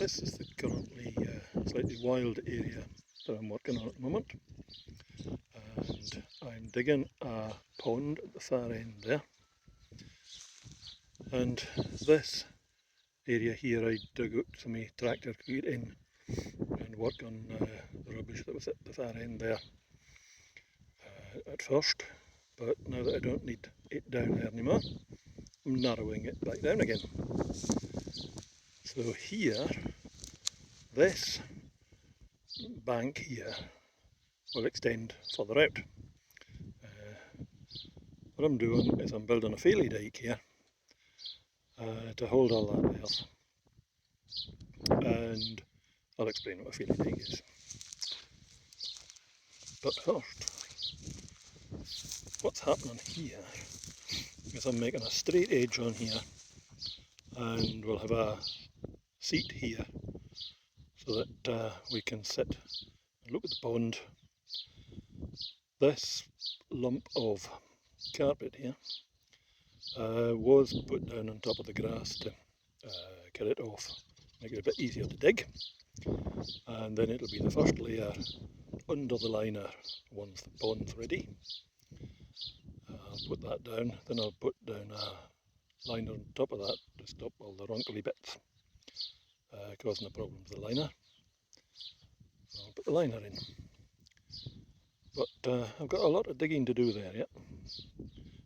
This is the currently slightly wild area that I'm working on at the moment, and I'm digging a pond at the far end there, and this area here I dug out so my tractor could get in and work on the rubbish that was at the far end there at first, but now that I don't need it down there anymore, I'm narrowing it back down again. So here, this bank here will extend further out. What I'm doing is I'm building a Faily Dyke here to hold all that earth, and I'll explain what a Faily Dyke is. But first, what's happening here is I'm making a straight edge on here, and we'll have a seat here so that we can sit and look at the pond. This lump of carpet here was put down on top of the grass to get it off, make it a bit easier to dig, and then it'll be the first layer under the liner once the pond's ready. I'll put that down, then I'll put down a liner on top of that to stop all the wrinkly bits causing a problem with the liner. I'll put the liner in, but I've got a lot of digging to do there yet.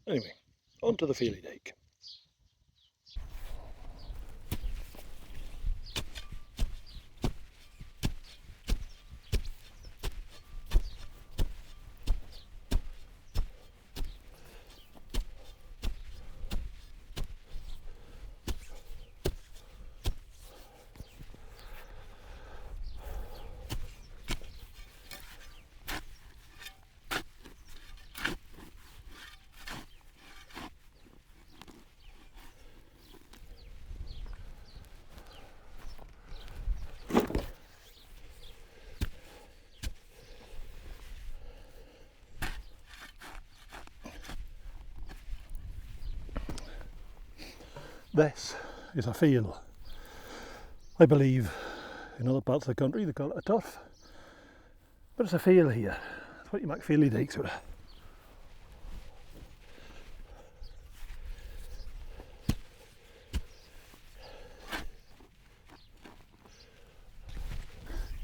Anyway, on to the Faily Dyke. This is a fail. I believe in other parts of the country they call it a turf, but it's a fail here. It's what you make Faily Dykes out of.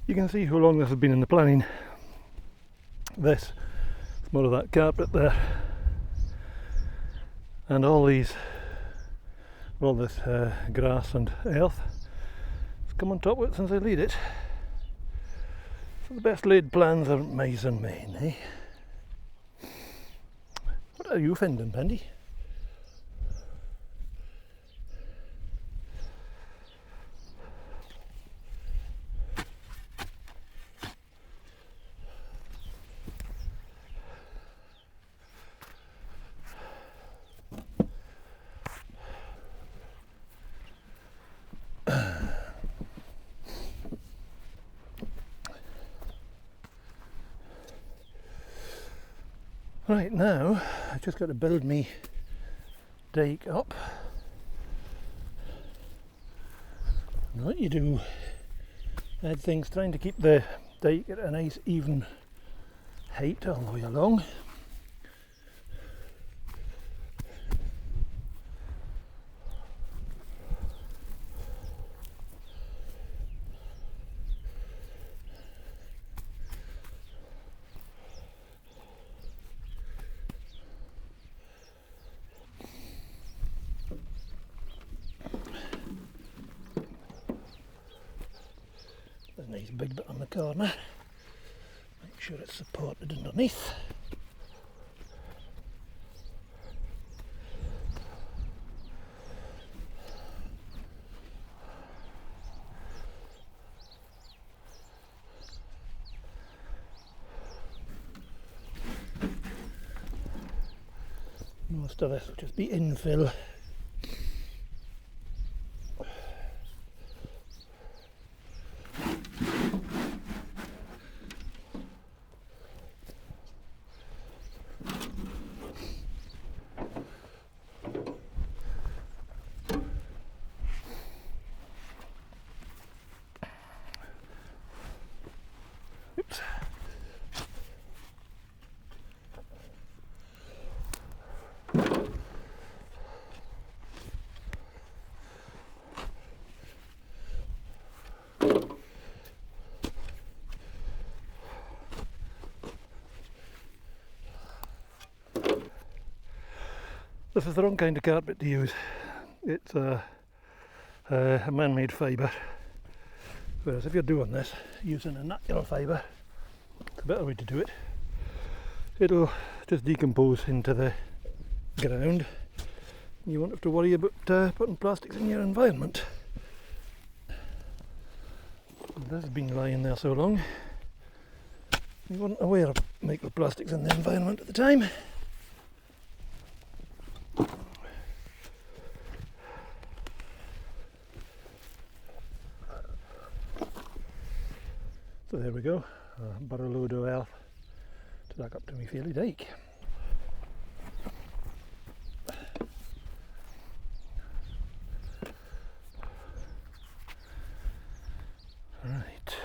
You can see how long this has been in the planning. This is more of that carpet there, and all this grass and earth has come on top of it since I laid it. So the best laid plans are mice and men, eh? What are you finding, Pandy? Right, now I've just got to build me dyke up. And what you do, add things trying to keep the dyke at a nice even height all the way along. There's a nice big bit on the corner. Make sure it's supported underneath. Most of this will just be infill. This is the wrong kind of carpet to use. It's a man-made fibre, whereas if you're doing this using a natural fibre, it's a better way to do it. It'll just decompose into the ground. You won't have to worry about putting plastics in your environment. This has been lying there so long, you weren't aware of microplastics in the environment at the time. So there we go, a barrow load of earth to back up to my Faily Dyke. Right,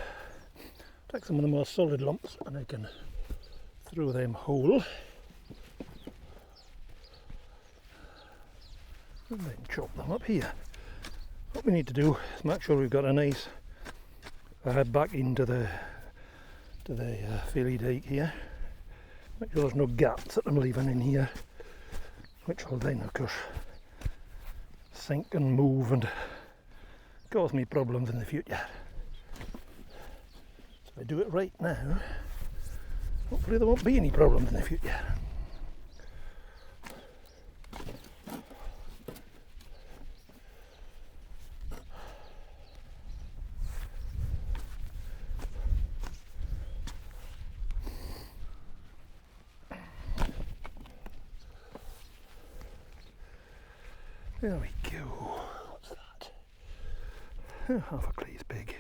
take some of the more solid lumps and I can throw them whole. And then chop them up here. What we need to do is make sure we've got a nice back into the Faily Dyke here. Make sure there's no gaps that I'm leaving in here, which will then of course sink and move and cause me problems in the future. So if I do it right now, hopefully there won't be any problems in the future. There we go. What's that? Oh, half a clay's big. Take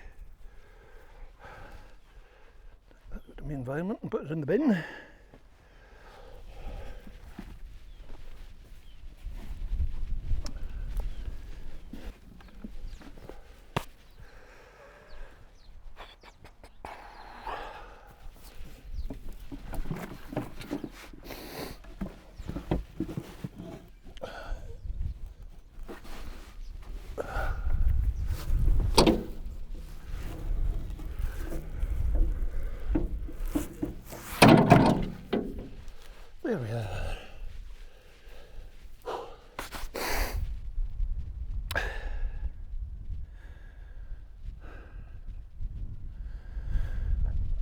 that out of my environment and put it in the bin. There we are.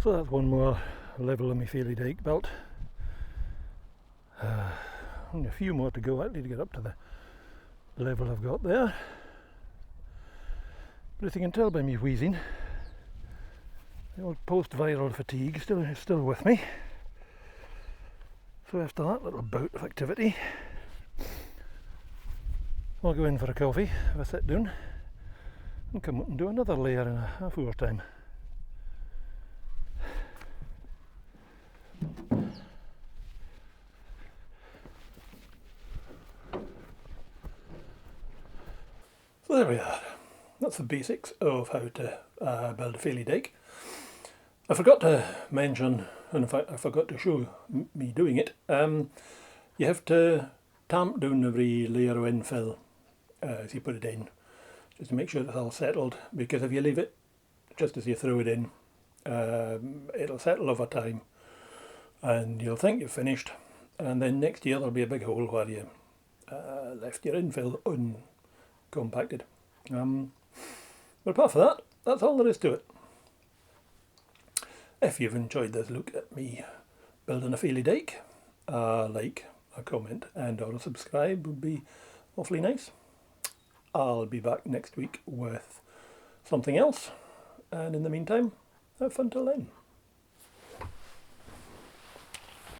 So that's one more level of my Faily Dyke belt. Only a few more to go actually to get up to the level I've got there. But as you can tell by me wheezing, the old post-viral fatigue is still with me. So after that little bout of activity, I'll go in for a coffee, have a sit down, and come up and do another layer in a half hour time. So there we are. That's the basics of how to build a Faily Dyke. I forgot to mention, and in fact I forgot to show me doing it, you have to tamp down every layer of infill as you put it in, just to make sure it's all settled, because if you leave it just as you throw it in, it'll settle over time and you'll think you've finished, and then next year there'll be a big hole where you left your infill uncompacted. But apart from that, that's all there is to it. If you've enjoyed this look at me building a Faily Dyke, a like, a comment and or a subscribe would be awfully nice. I'll be back next week with something else, and in the meantime, have fun till then.